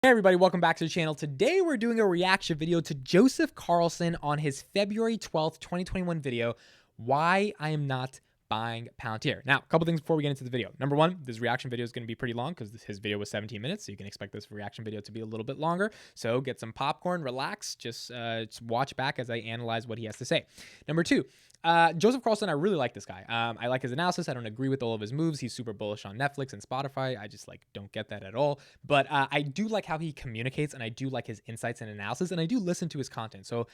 Hey everybody, welcome back to the channel. Today we're doing a reaction video to Joseph Carlson on his February 12th, 2021 video, Why I Am Not Buying Palantir. Now, a couple things before we get into the video. Number one, this reaction video is going to be pretty long because his video was 17 minutes, so you can expect this reaction video to be a little bit longer. So get some popcorn, relax, just watch back as I analyze what he has to say. Number two, Joseph Carlson, I really like this guy. I like his analysis. I don't agree with all of his moves. He's super bullish on Netflix and Spotify. I just don't get that at all. But I do like how he communicates, and I do like his insights and analysis, and I do listen to his content. So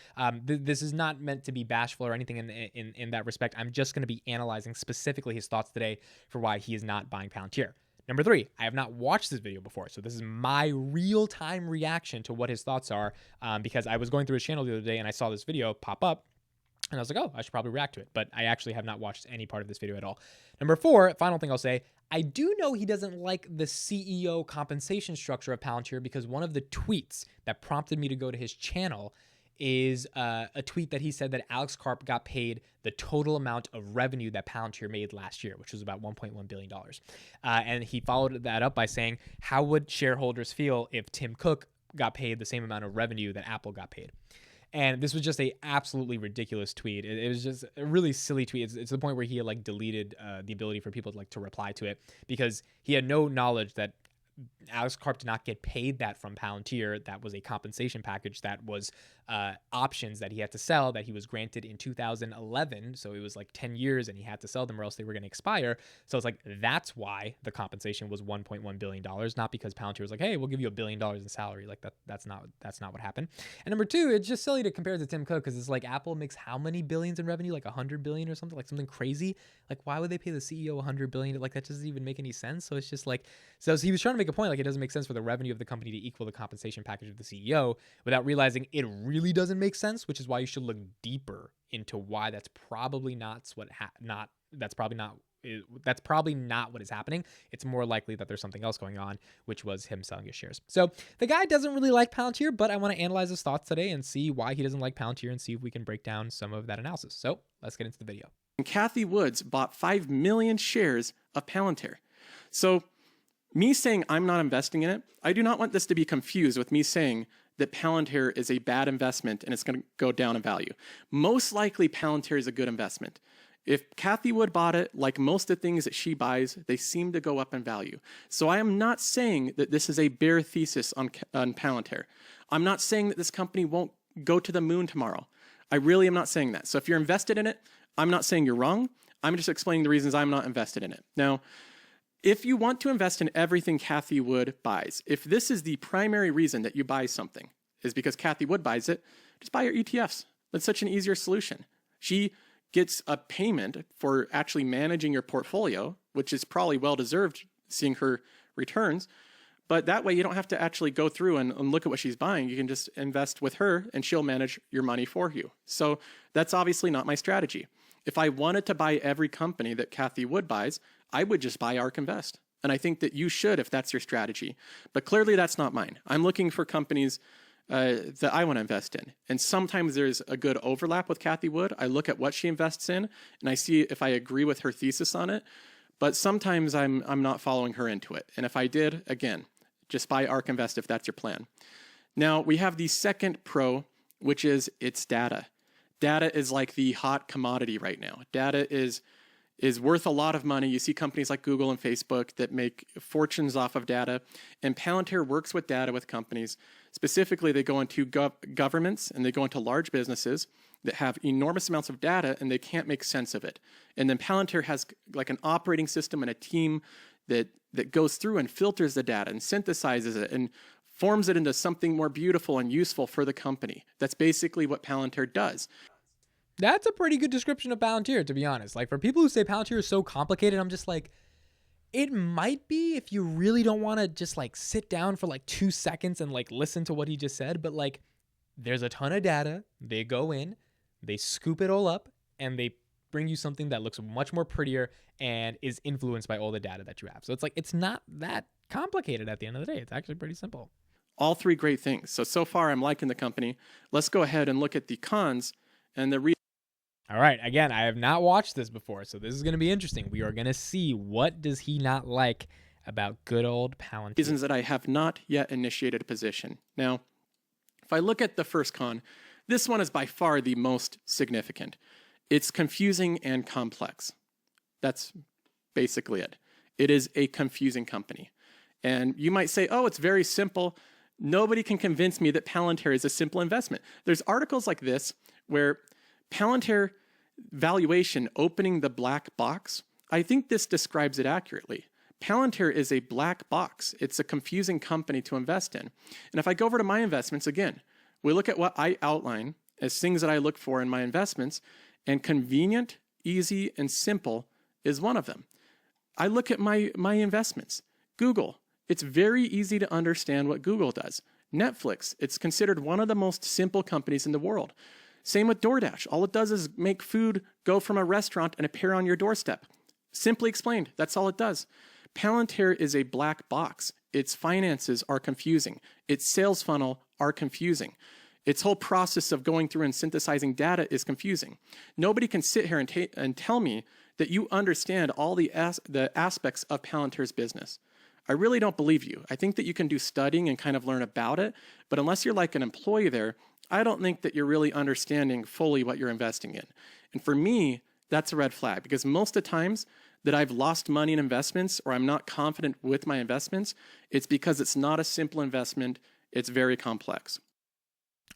this is not meant to be bashful or anything in that respect. I'm just going to be analyzing specifically his thoughts today for why he is not buying Palantir. Number three, I have not watched this video before, so this is my real-time reaction to what his thoughts are because I was going through his channel the other day and I saw this video pop up. And I was like, oh, I should probably react to it. But I actually have not watched any part of this video at all. Number four, final thing I'll say, I do know he doesn't like the CEO compensation structure of Palantir because one of the tweets that prompted me to go to his channel is a tweet that he said that Alex Karp got paid the total amount of revenue that Palantir made last year, which was about $1.1 billion. And he followed that up by saying, how would shareholders feel if Tim Cook got paid the same amount of revenue that Apple got paid? And this was just a absolutely ridiculous tweet. It was just a really silly tweet. It's the point where he had deleted the ability for people to reply to it because he had no knowledge that Alex Karp did not get paid that from Palantir. That was a compensation package that was options that he had to sell that he was granted in 2011. So it was 10 years and he had to sell them or else they were going to expire. So it's that's why the compensation was $1.1 billion, not because Palantir was hey, we'll give you $1 billion in salary. That's not what happened. And number two, it's just silly to compare it to Tim Cook because it's Apple makes how many billions in revenue? 100 billion or something, something crazy. Why would they pay the CEO 100 billion? That doesn't even make any sense. So it's just so he was trying to make a point it doesn't make sense for the revenue of the company to equal the compensation package of the CEO without realizing it really doesn't make sense, which is why you should look deeper into why that's probably not what is happening. It's more likely that there's something else going on, which was him selling his shares. So the guy doesn't really like Palantir, but I want to analyze his thoughts today and see why he doesn't like Palantir and see if we can break down some of that analysis. So let's get into the video. Cathie Woods bought 5 million shares of Palantir. So me saying I'm not investing in it, I do not want this to be confused with me saying that Palantir is a bad investment and it's going to go down in value. Most likely Palantir is a good investment. If Cathie Wood bought it, like most of the things that she buys, they seem to go up in value. So I am not saying that this is a bear thesis on Palantir. I'm not saying that this company won't go to the moon tomorrow. I really am not saying that. So if you're invested in it, I'm not saying you're wrong. I'm just explaining the reasons I'm not invested in it. Now, if you want to invest in everything Cathie Wood buys, if this is the primary reason that you buy something is because Cathie Wood buys it, just buy your ETFs. That's such an easier solution. She gets a payment for actually managing your portfolio, which is probably well-deserved seeing her returns. But that way you don't have to actually go through and look at what she's buying. You can just invest with her and she'll manage your money for you. So that's obviously not my strategy. If I wanted to buy every company that Cathie Wood buys, I would just buy ARK Invest. And I think that you should if that's your strategy. But clearly that's not mine. I'm looking for companies that I want to invest in. And sometimes there's a good overlap with Cathie Wood. I look at what she invests in and I see if I agree with her thesis on it. But sometimes I'm not following her into it. And if I did, again, just buy ARK Invest if that's your plan. Now we have the second pro, which is its data. Data is like the hot commodity right now. Data is worth a lot of money. You see companies like Google and Facebook that make fortunes off of data. And Palantir works with data with companies. Specifically, they go into governments and they go into large businesses that have enormous amounts of data and they can't make sense of it. And then Palantir has an operating system and a team that goes through and filters the data and synthesizes it and forms it into something more beautiful and useful for the company. That's basically what Palantir does. That's a pretty good description of Palantir, to be honest. For people who say Palantir is so complicated, I'm just it might be if you really don't want to just sit down for 2 seconds and listen to what he just said. But there's a ton of data. They go in, they scoop it all up, and they bring you something that looks much more prettier and is influenced by all the data that you have. So it's not that complicated at the end of the day. It's actually pretty simple. All three great things. So far I'm liking the company. Let's go ahead and look at the cons and the All right, again, I have not watched this before, so this is going to be interesting. We are going to see what does he not like about good old Palantir. Reasons that I have not yet initiated a position. Now, if I look at the first con, this one is by far the most significant. It's confusing and complex. That's basically it. It is a confusing company. And you might say, oh, it's very simple. Nobody can convince me that Palantir is a simple investment. There's articles like this where Palantir valuation opening the black box, I think this describes it accurately. Palantir is a black box. It's a confusing company to invest in. And if I go over to my investments, again, we look at what I outline as things that I look for in my investments, and convenient, easy, and simple is one of them. I look at my investments. Google, it's very easy to understand what Google does. Netflix, it's considered one of the most simple companies in the world. Same with DoorDash. All it does is make food go from a restaurant and appear on your doorstep. Simply explained, that's all it does. Palantir is a black box. Its finances are confusing. Its sales funnel are confusing. Its whole process of going through and synthesizing data is confusing. Nobody can sit here and tell me that you understand all the aspects of Palantir's business. I really don't believe you. I think that you can do studying and kind of learn about it, but unless you're like an employee there, I don't think that you're really understanding fully what you're investing in. And for me, that's a red flag, because most of the times that I've lost money in investments or I'm not confident with my investments, it's because it's not a simple investment. It's very complex.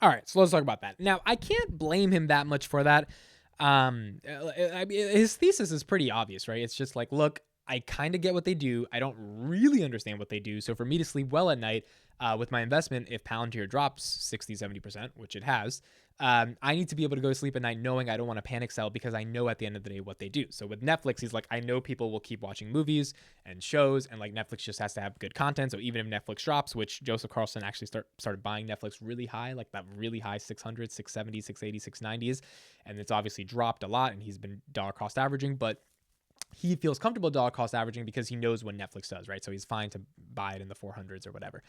All right, so let's talk about that. Now, I can't blame him that much for that. His thesis is pretty obvious, right? It's just like, look, I kind of get what they do. I don't really understand what they do. So for me to sleep well at night with my investment, if Palantir drops 60, 70%, which it has, I need to be able to go to sleep at night knowing I don't want to panic sell, because I know at the end of the day what they do. So with Netflix, he's like, I know people will keep watching movies and shows, and like Netflix just has to have good content. So even if Netflix drops, which Joseph Carlson actually started buying Netflix really high, like that really high 600, 670, 680, 690s, and it's obviously dropped a lot, and he's been dollar cost averaging, but he feels comfortable dollar cost averaging because he knows what Netflix does, right? So he's fine to buy it in the 400s or whatever.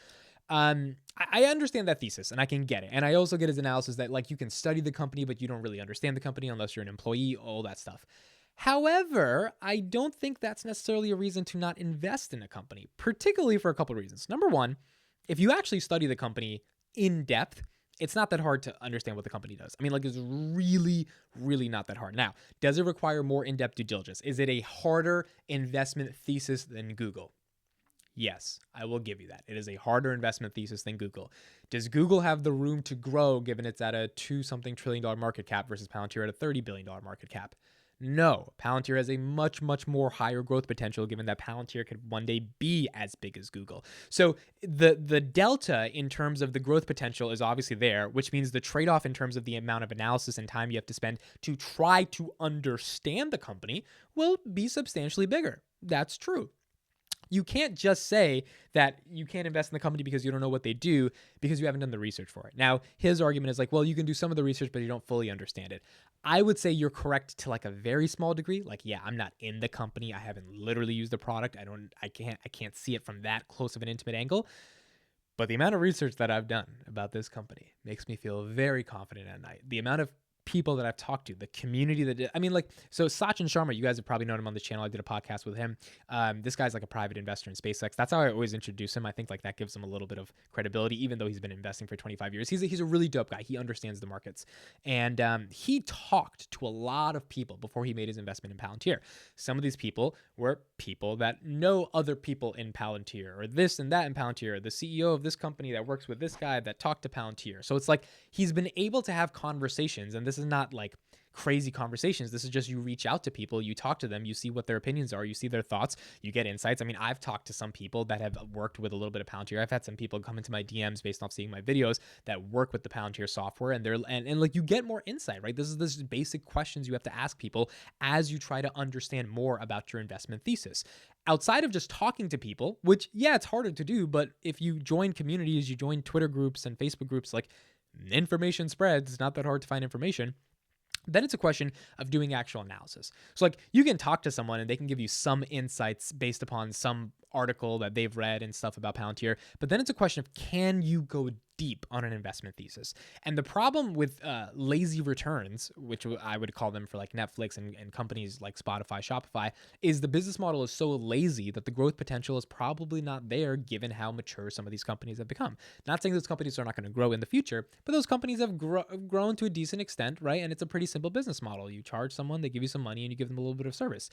I understand that thesis and I can get it. And I also get his analysis that like you can study the company, but you don't really understand the company unless you're an employee, all that stuff. However, I don't think that's necessarily a reason to not invest in a company, particularly for a couple of reasons. Number one, if you actually study the company in depth, it's not that hard to understand what the company does. I mean, like, it's really, really not that hard. Now, does it require more in-depth due diligence? Is it a harder investment thesis than Google? Yes, I will give you that. It is a harder investment thesis than Google. Does Google have the room to grow given it's at a $2-something trillion market cap versus Palantir at a $30 billion market cap? No, Palantir has a much, much more higher growth potential given that Palantir could one day be as big as Google. So the delta in terms of the growth potential is obviously there, which means the trade-off in terms of the amount of analysis and time you have to spend to try to understand the company will be substantially bigger. That's true. You can't just say that you can't invest in the company because you don't know what they do because you haven't done the research for it. Now, his argument is like, well, you can do some of the research, but you don't fully understand it. I would say you're correct to like a very small degree. Like, yeah, I'm not in the company. I haven't literally used the product. I can't see it from that close of an intimate angle. But the amount of research that I've done about this company makes me feel very confident at night. The amount of people that I've talked to, the community that I mean, like, so Sachin Sharma, you guys have probably known him on this channel. I did a podcast with him. This guy's like a private investor in SpaceX. That's how I always introduce him. I think like that gives him a little bit of credibility, even though he's been investing for 25 years. He's a really dope guy. He understands the markets. And he talked to a lot of people before he made his investment in Palantir. Some of these people were people that know other people in Palantir, or this and that in Palantir, or the CEO of this company that works with this guy that talked to Palantir. So it's like he's been able to have conversations, and this is not like crazy conversations. This is just you reach out to people, you talk to them, you see what their opinions are, you see their thoughts, you get insights. I mean, I've talked to some people that have worked with a little bit of Palantir. I've had some people come into my DMs based off seeing my videos that work with the Palantir software, and and like you get more insight, right? This is basic questions you have to ask people as you try to understand more about your investment thesis. Outside of just talking to people, which, yeah, it's harder to do, but if you join communities, you join Twitter groups and Facebook groups, like information spreads. It's not that hard to find information. Then it's a question of doing actual analysis. So like you can talk to someone and they can give you some insights based upon some article that they've read and stuff about Palantir. But then it's a question of, can you go deep on an investment thesis. And the problem with lazy returns, which I would call them for like Netflix and companies like Spotify, Shopify, is the business model is so lazy that the growth potential is probably not there given how mature some of these companies have become. Not saying those companies are not going to grow in the future, but those companies have grown to a decent extent, right? And it's a pretty simple business model. You charge someone, they give you some money, and you give them a little bit of service.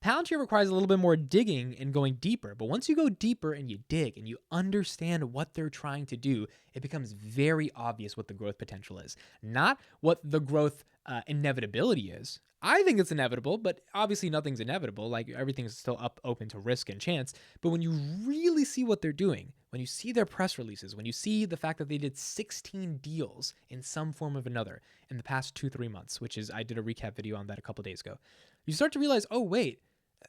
Palantir requires a little bit more digging and going deeper. But once you go deeper and you dig and you understand what they're trying to do, it becomes very obvious what the growth potential is. Not what the growth inevitability is. I think it's inevitable, but obviously nothing's inevitable. Like everything's still open to risk and chance. But when you really see what they're doing, when you see their press releases, when you see the fact that they did 16 deals in some form of another in the past 2-3 months, which is, I did a recap video on that a couple days ago, you start to realize, oh, wait,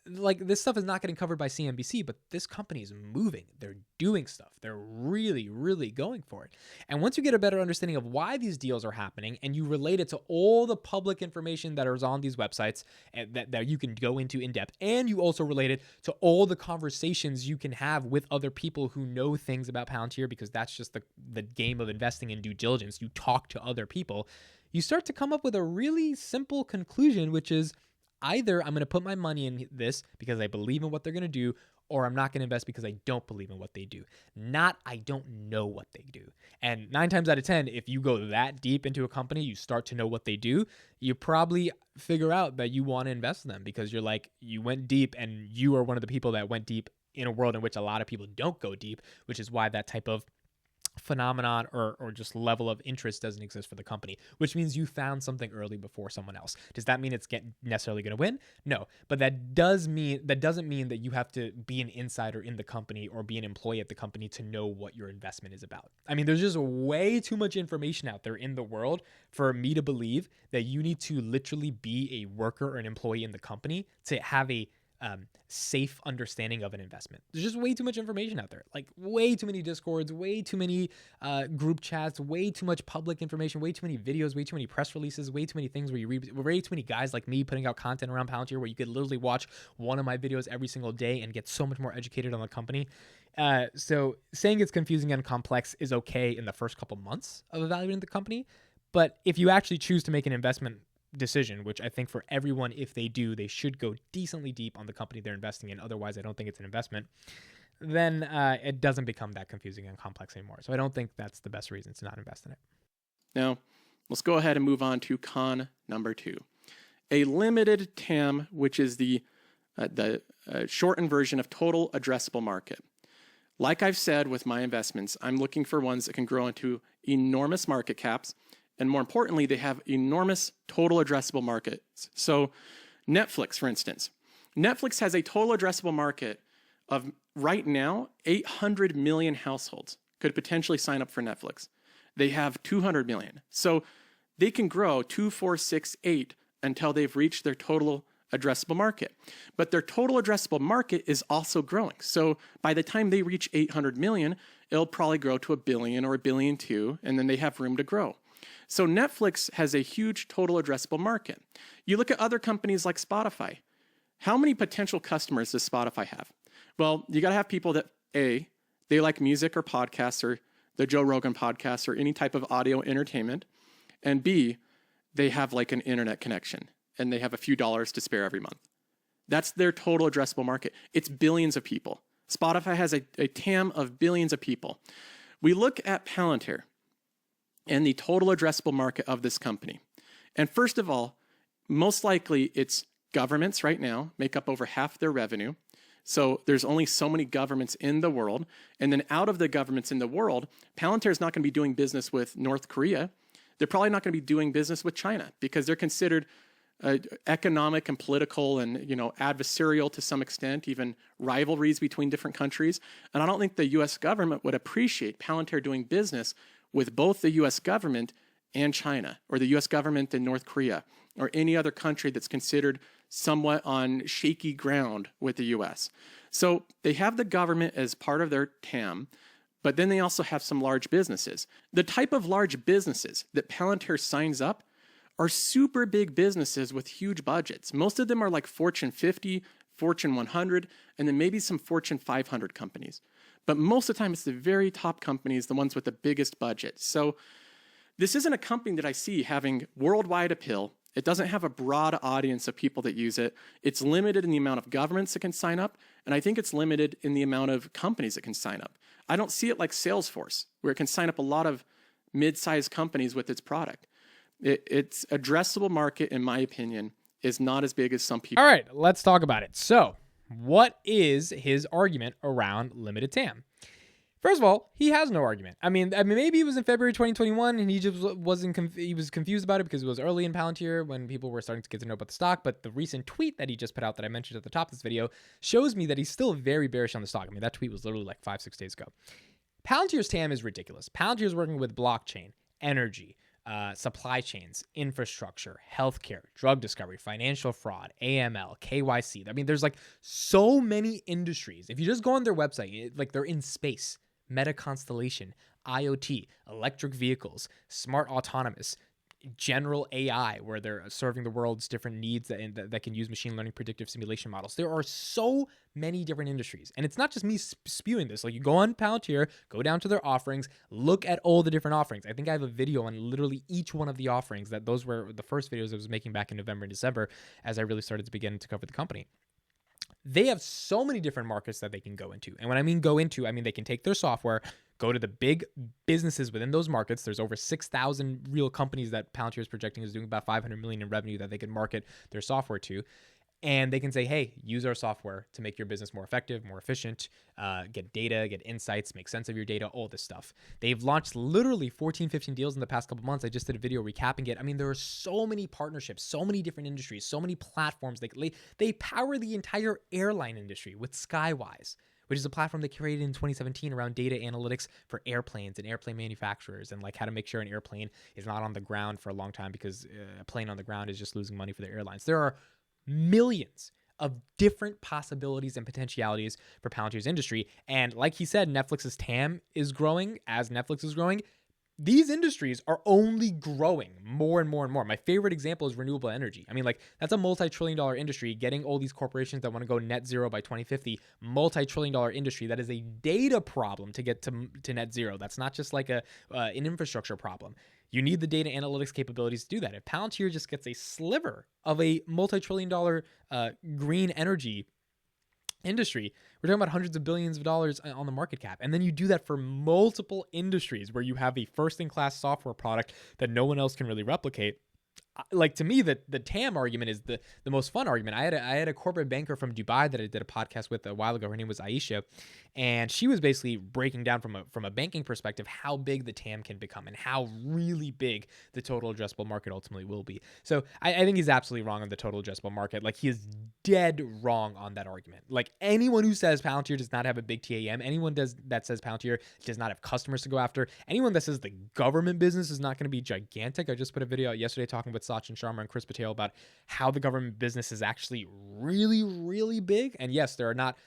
like this stuff is not getting covered by CNBC, but this company is moving. They're doing stuff. They're really, really going for it. And once you get a better understanding of why these deals are happening and you relate it to all the public information that is on these websites and that you can go into in depth, and you also relate it to all the conversations you can have with other people who know things about Palantir, because that's just the game of investing in due diligence. You talk to other people. You start to come up with a really simple conclusion, which is, either I'm going to put my money in this because I believe in what they're going to do, or I'm not going to invest because I don't believe in what they do. Not I don't know what they do. And 9 times out of 10, if you go that deep into a company, you start to know what they do, you probably figure out that you want to invest in them because you're like, you went deep and you are one of the people that went deep in a world in which a lot of people don't go deep, which is why that type of phenomenon or just level of interest doesn't exist for the company, which means you found something early before someone else. Does that mean it's necessarily going to win? No, but that doesn't mean that you have to be an insider in the company or be an employee at the company to know what your investment is about. I mean, there's just way too much information out there in the world for me to believe that you need to literally be a worker or an employee in the company to have a safe understanding of an investment. There's just way too much information out there, like way too many discords, way too many group chats, way too much public information, way too many videos, way too many press releases, way too many things where you read, way too many guys like me putting out content around Palantir where you could literally watch one of my videos every single day and get so much more educated on the company. So saying it's confusing and complex is okay in the first couple months of evaluating the company. But if you actually choose to make an investment decision, which I think for everyone, if they do, they should go decently deep on the company they're investing in. Otherwise, I don't think it's an investment. Then it doesn't become that confusing and complex anymore. So I don't think that's the best reason to not invest in it. Now, let's go ahead and move on to con number 2. A limited TAM, which is the shortened version of total addressable market. Like I've said with my investments, I'm looking for ones that can grow into enormous market caps. And more importantly, they have enormous total addressable markets. So Netflix, for instance. Netflix has a total addressable market of right now, 800 million households could potentially sign up for Netflix. They have 200 million. So they can grow 2, 4, 6, 8 until they've reached their total addressable market. But their total addressable market is also growing. So by the time they reach 800 million, it'll probably grow to $1 billion or $1.2 billion, and then they have room to grow. So Netflix has a huge total addressable market. You look at other companies like Spotify. How many potential customers does Spotify have? Well, you got to have people that, A, they like music or podcasts or the Joe Rogan podcast or any type of audio entertainment. And B, they have like an internet connection and they have a few dollars to spare every month. That's their total addressable market. It's billions of people. Spotify has a TAM of billions of people. We look at Palantir and the total addressable market of this company. And first of all, most likely it's governments right now make up over half their revenue. So there's only so many governments in the world. And then out of the governments in the world, Palantir is not going to be doing business with North Korea. They're probably not going to be doing business with China because they're considered economic and political and adversarial to some extent, even rivalries between different countries. And I don't think the U.S. government would appreciate Palantir doing business with both the U.S. government and China, or the U.S. government and North Korea, or any other country that's considered somewhat on shaky ground with the U.S. So they have the government as part of their TAM, but then they also have some large businesses. The type of large businesses that Palantir signs up are super big businesses with huge budgets. Most of them are like Fortune 50, Fortune 100, and then maybe some Fortune 500 companies. But most of the time, it's the very top companies, the ones with the biggest budget. So this isn't a company that I see having worldwide appeal. It doesn't have a broad audience of people that use it. It's limited in the amount of governments that can sign up, and I think it's limited in the amount of companies that can sign up. I don't see it like Salesforce, where it can sign up a lot of mid-sized companies with its product. Its addressable market, in my opinion, is not as big as some people. All right, let's talk about it. So, what is his argument around limited TAM? First of all, he has no argument. I mean, maybe it was in February 2021 and he just he was confused about it because it was early in Palantir when people were starting to get to know about the stock. But the recent tweet that he just put out that I mentioned at the top of this video shows me that he's still very bearish on the stock. I mean, that tweet was literally like 5-6 days ago. Palantir's TAM is ridiculous. Palantir is working with blockchain, energy, supply chains, infrastructure, healthcare, drug discovery, financial fraud, AML, KYC. I mean, there's like so many industries. If you just go on their website, like they're in space. Meta constellation, IoT, electric vehicles, smart autonomous, general AI, where they're serving the world's different needs that can use machine learning predictive simulation models. There are so many different industries. And it's not just me spewing this. Like you go on Palantir, go down to their offerings, look at all the different offerings. I think I have a video on literally each one of the offerings. Those were the first videos I was making back in November and December as I really started to begin to cover the company. They have so many different markets that they can go into. And when I mean go into, I mean they can take their software, go to the big businesses within those markets. There's over 6,000 real companies that Palantir is projecting is doing about $500 million in revenue that they can market their software to. And they can say, hey, use our software to make your business more effective, more efficient, get data, get insights, make sense of your data, all this stuff. They've launched literally 14, 15 deals in the past couple months. I just did a video recapping it. I mean, there are so many partnerships, so many different industries, so many platforms. They power the entire airline industry with Skywise, which is a platform they created in 2017 around data analytics for airplanes and airplane manufacturers and like how to make sure an airplane is not on the ground for a long time because a plane on the ground is just losing money for the airlines. There are millions of different possibilities and potentialities for Palantir's industry. And like he said, Netflix's TAM is growing as Netflix is growing. These industries are only growing more and more and more. My favorite example is renewable energy. I mean, like that's a multi-trillion-dollar industry. Getting all these corporations that want to go net zero by 2050, multi-trillion-dollar industry. That is a data problem to get to net zero. That's not just like an infrastructure problem. You need the data analytics capabilities to do that. If Palantir just gets a sliver of a multi-trillion-dollar green energy industry, we're talking about hundreds of billions of dollars on the market cap. And then you do that for multiple industries where you have a first-in-class software product that no one else can really replicate. Like to me, the TAM argument is the most fun argument. I had a corporate banker from Dubai that I did a podcast with a while ago. Her name was Aisha, and she was basically breaking down from a banking perspective how big the TAM can become and how really big the total addressable market ultimately will be. So I think he's absolutely wrong on the total addressable market. Like he is dead wrong on that argument. Like anyone who says Palantir does not have a big TAM, anyone that says Palantir does not have customers to go after, anyone that says the government business is not going to be gigantic. I just put a video out yesterday talking with Sachin Sharma and Chris Patel about how the government business is actually really, really big. And yes, there are not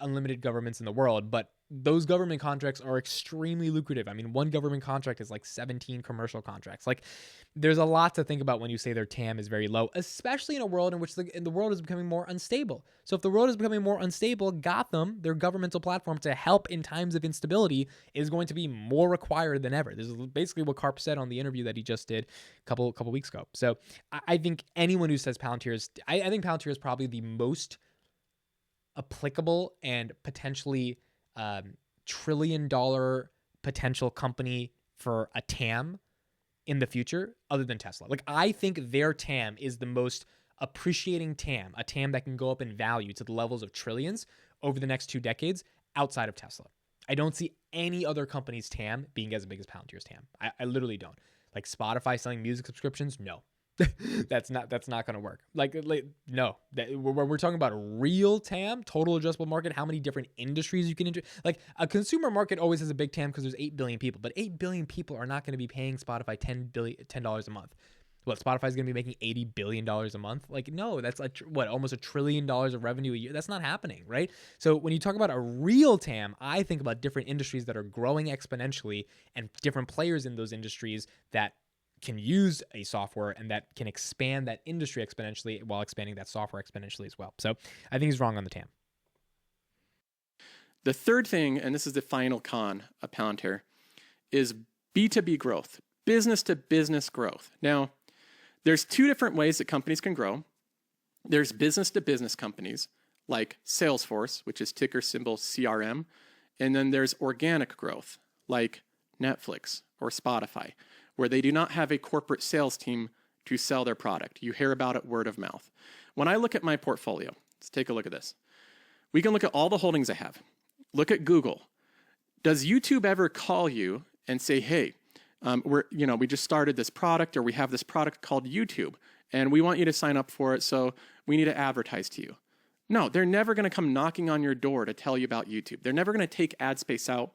unlimited governments in the world, but those government contracts are extremely lucrative. I mean, one government contract is like 17 commercial contracts. Like there's a lot to think about when you say their TAM is very low, especially in a world in which the world is becoming more unstable. So if the world is becoming more unstable, Gotham, their governmental platform to help in times of instability, is going to be more required than ever. This is basically what Karp said on the interview that he just did a couple weeks ago. So I think anyone who says Palantir is, I think Palantir is probably the most applicable and potentially trillion-dollar potential company for a TAM in the future other than Tesla. Like I think their TAM is the most appreciating TAM, a TAM that can go up in value to the levels of trillions over the next 2 decades outside of Tesla. I don't see any other company's TAM being as big as Palantir's TAM. I literally don't. Like Spotify selling music subscriptions, no. that's not going to work. Like no, we're talking about a real TAM, total addressable market, how many different industries you can enter. Like a consumer market always has a big TAM because there's 8 billion people, but 8 billion people are not going to be paying Spotify $10 a month. What, Spotify's going to be making $80 billion a month? Like, no, that's like almost $1 trillion of revenue a year. That's not happening, right? So when you talk about a real TAM, I think about different industries that are growing exponentially and different players in those industries that can use a software and that can expand that industry exponentially while expanding that software exponentially as well. So I think he's wrong on the TAM. The third thing, and this is the final con of Palantir, is B2B growth, business to business growth. Now, there's two different ways that companies can grow. There's business to business companies like Salesforce, which is ticker symbol CRM. And then there's organic growth like Netflix or Spotify, where they do not have a corporate sales team to sell their product. You hear about it word of mouth. When I look at my portfolio, let's take a look at this. We can look at all the holdings I have. Look at Google. Does YouTube ever call you and say, hey, we just started this product, or we have this product called YouTube, and we want you to sign up for it, so we need to advertise to you? No, they're never going to come knocking on your door to tell you about YouTube. They're never going to take ad space out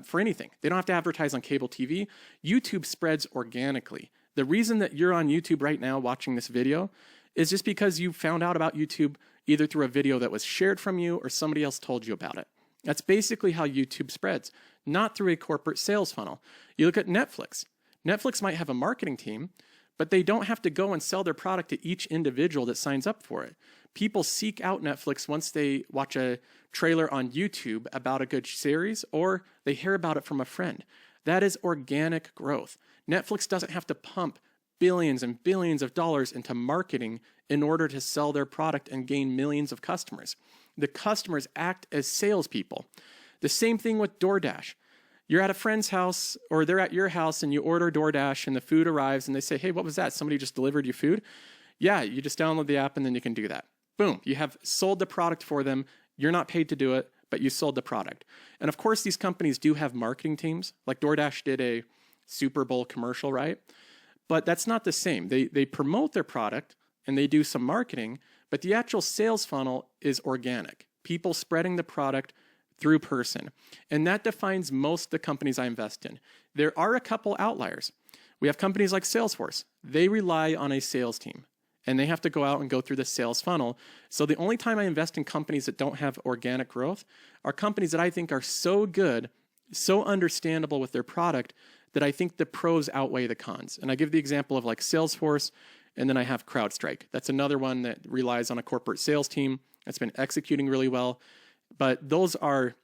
for anything. They don't have to advertise on cable TV. YouTube spreads organically. The reason that you're on YouTube right now watching this video is just because you found out about YouTube either through a video that was shared from you or somebody else told you about it. That's basically how YouTube spreads, not through a corporate sales funnel. You look at Netflix. Netflix might have a marketing team, but they don't have to go and sell their product to each individual that signs up for it. People seek out Netflix once they watch a trailer on YouTube about a good series, or they hear about it from a friend. That is organic growth. Netflix doesn't have to pump billions and billions of dollars into marketing in order to sell their product and gain millions of customers. The customers act as salespeople. The same thing with DoorDash. You're at a friend's house, or they're at your house, and you order DoorDash and the food arrives and they say, hey, what was that? Somebody just delivered you food? Yeah, you just download the app and then you can do that. Boom, you have sold the product for them. You're not paid to do it, but you sold the product. And of course, these companies do have marketing teams. Like DoorDash did a Super Bowl commercial, right? But that's not the same. They promote their product and they do some marketing, but the actual sales funnel is organic. People spreading the product through person. And that defines most of the companies I invest in. There are a couple outliers. We have companies like Salesforce. They rely on a sales team, and they have to go out and go through the sales funnel. So the only time I invest in companies that don't have organic growth are companies that I think are so good, so understandable with their product, that I think the pros outweigh the cons. And I give the example of like Salesforce, and then I have CrowdStrike. That's another one that relies on a corporate sales team that's been executing really well. But those are,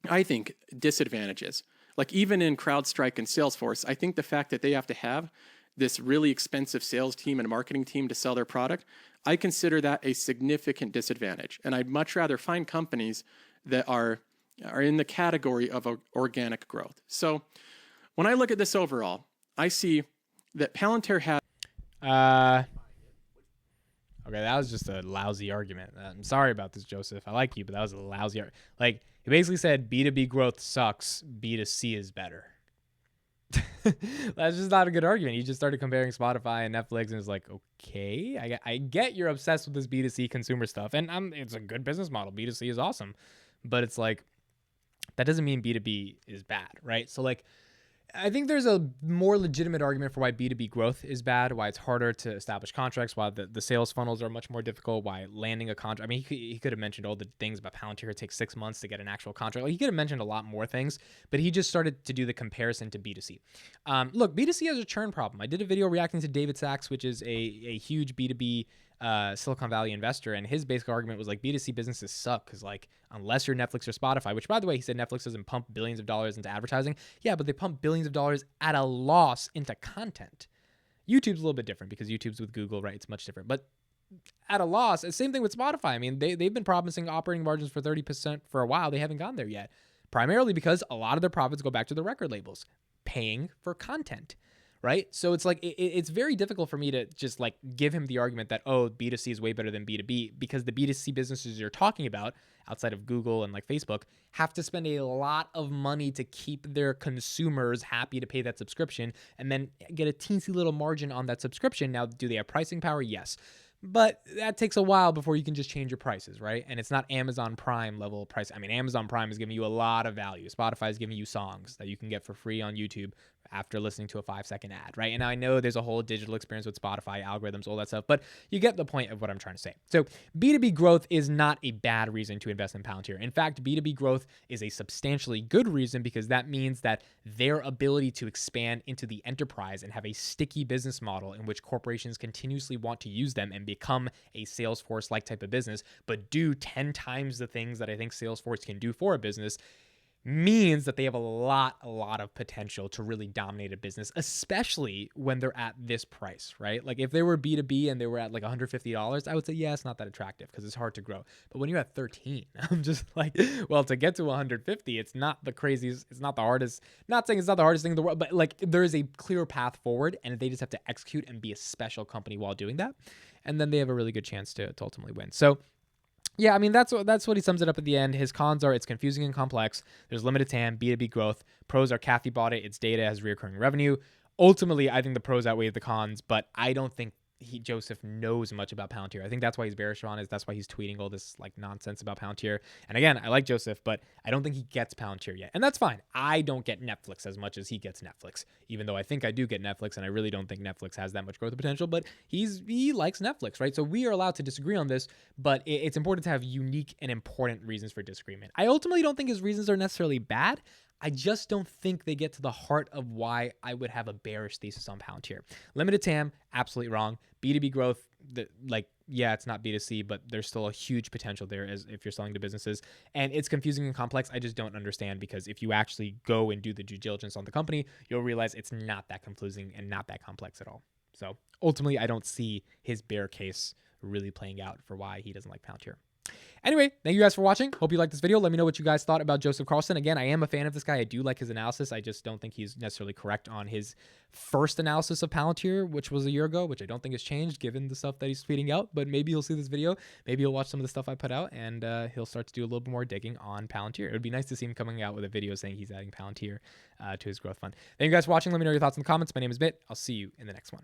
I think, disadvantages. Like even in CrowdStrike and Salesforce, I think the fact that they have to have this really expensive sales team and marketing team to sell their product, I consider that a significant disadvantage. And I'd much rather find companies that are in the category of organic growth. So when I look at this overall, I see that Palantir has... Okay, that was just a lousy argument. I'm sorry about this, Joseph. I like you, but that was a lousy argument. Like, he basically said B2B growth sucks, B2C is better. That's just not a good argument. He just started comparing Spotify and Netflix, and it's like, okay, I get you're obsessed with this B2C consumer stuff, and it's a good business model. B2C is awesome, but it's like, that doesn't mean B2B is bad, right? So like, I think there's a more legitimate argument for why B2B growth is bad, why it's harder to establish contracts, why the sales funnels are much more difficult, why landing a contract. I mean, he could have mentioned all the things about Palantir. It takes 6 months to get an actual contract. Like, he could have mentioned a lot more things, but he just started to do the comparison to B2C. Look, B2C has a churn problem. I did a video reacting to David Sachs, which is a huge B2B Silicon Valley investor, and his basic argument was like, B2C businesses suck because, like, unless you're Netflix or Spotify, which, by the way, he said Netflix doesn't pump billions of dollars into advertising. Yeah, but they pump billions of dollars at a loss into content. YouTube's a little bit different because YouTube's with Google, right? It's much different, but at a loss. Same thing with Spotify. I mean, they've been promising operating margins for 30% for a while. They haven't gone there yet, primarily because a lot of their profits go back to the record labels paying for content. Right? So it's like, it's very difficult for me to just like give him the argument that, oh, B2C is way better than B2B, because the B2C businesses you're talking about outside of Google and like Facebook have to spend a lot of money to keep their consumers happy to pay that subscription and then get a teensy little margin on that subscription. Now, do they have pricing power? Yes. But that takes a while before you can just change your prices, right? And it's not Amazon Prime level price. I mean, Amazon Prime is giving you a lot of value. Spotify is giving you songs that you can get for free on YouTube after listening to a 5-second ad, right? And now I know there's a whole digital experience with Spotify, algorithms, all that stuff, but you get the point of what I'm trying to say. So B2B growth is not a bad reason to invest in Palantir. In fact, B2B growth is a substantially good reason because that means that their ability to expand into the enterprise and have a sticky business model in which corporations continuously want to use them and become a Salesforce-like type of business, but do 10 times the things that I think Salesforce can do for a business, means that they have a lot of potential to really dominate a business, especially when they're at this price, right? Like if they were B2B and they were at like $150, I would say, yeah, it's not that attractive because it's hard to grow. But when you're at 13, I'm just like, well, to get to 150, it's not the craziest, it's not the hardest, not saying it's not the hardest thing in the world, but like there is a clear path forward and they just have to execute and be a special company while doing that. And then they have a really good chance to ultimately win. So yeah, I mean, that's what he sums it up at the end. His cons are it's confusing and complex. There's limited TAM, B2B growth. Pros are Kathy bought it. Its data has recurring revenue. Ultimately, I think the pros outweigh the cons, but I don't think Joseph knows much about Palantir. I think that's why he's bearish on it. That's why he's tweeting all this like nonsense about Palantir. And again, I like Joseph, but I don't think he gets Palantir yet. And that's fine. I don't get Netflix as much as he gets Netflix, even though I think I do get Netflix, and I really don't think Netflix has that much growth potential, but he likes Netflix, right? So we are allowed to disagree on this, but it's important to have unique and important reasons for disagreement. I ultimately don't think his reasons are necessarily bad. I just don't think they get to the heart of why I would have a bearish thesis on Palantir. Limited TAM, absolutely wrong. B2B growth, yeah, it's not B2C, but there's still a huge potential there as if you're selling to businesses. And it's confusing and complex. I just don't understand because if you actually go and do the due diligence on the company, you'll realize it's not that confusing and not that complex at all. So ultimately, I don't see his bear case really playing out for why he doesn't like Palantir. Anyway, thank you guys for watching. Hope you liked this video. Let me know what you guys thought about Joseph Carlson. Again, I am a fan of this guy. I do like his analysis. I just don't think he's necessarily correct on his first analysis of Palantir, which was a year ago, which I don't think has changed given the stuff that he's tweeting out. But maybe he'll see this video. Maybe he'll watch some of the stuff I put out, and he'll start to do a little bit more digging on Palantir. It would be nice to see him coming out with a video saying he's adding Palantir to his growth fund. Thank you guys for watching. Let me know your thoughts in the comments. My name is Mitt. I'll see you in the next one.